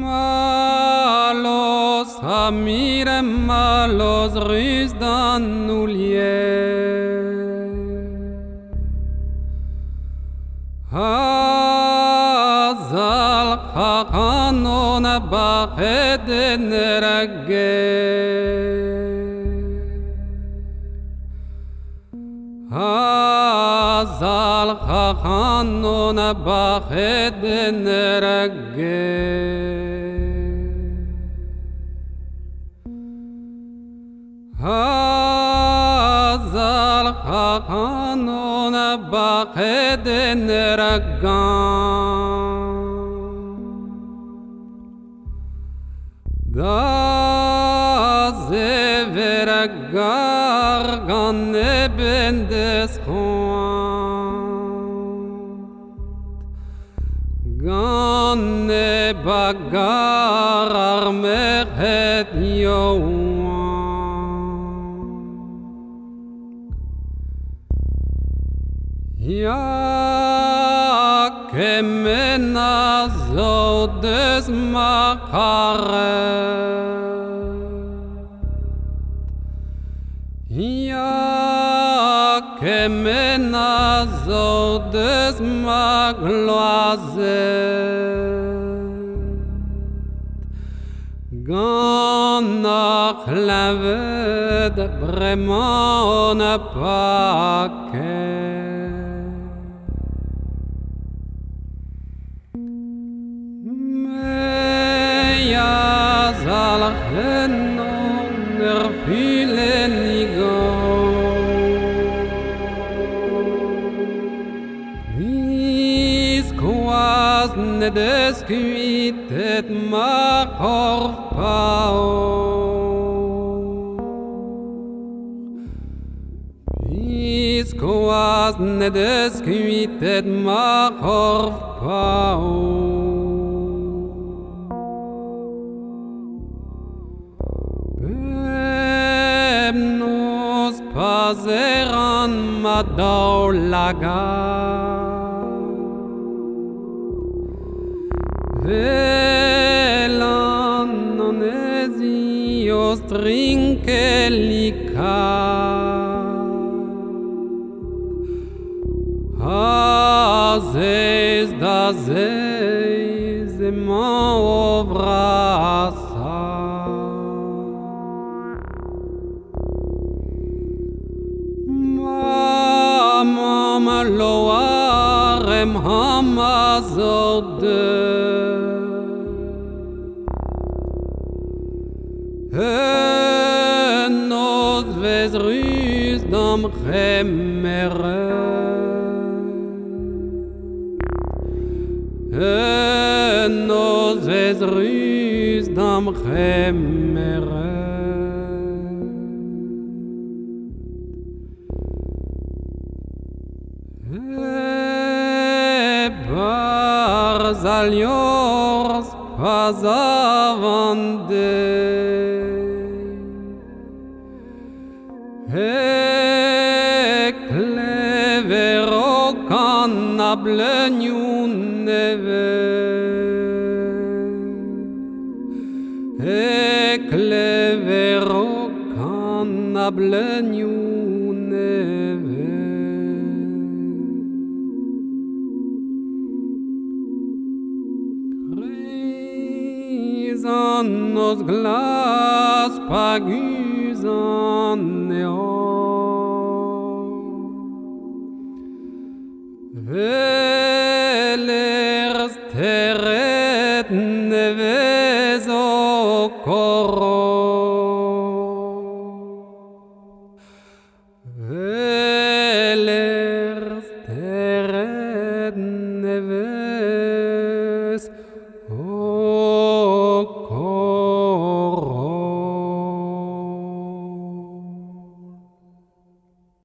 Malos amirem malos rizdan ulie Hazal khakanon baqeden ragge Hazal khakanon baqeden ragge Hazal khakanon baqeden raggan Da zeveraggar ganne bendes Ganne bagar armechet Ya kemena zodes makaret Ya kemena zodes magloazet Ganach laved bremon paket Zal genon vielen nigo Is quas ne desquitet ma corpao Is quas ne desquitet ma corpao Nos paseran madau laga Velan non esios trinkelica Hazes da zeis ma obrasa Mama loarem hamazode Nos vezrus dam khemere Nos vezrus dam khemere Barzaliors pazavande Clevero canable neve Clevero canable neve Nos glas pagus en Velers terret neves o coro Velers terret neves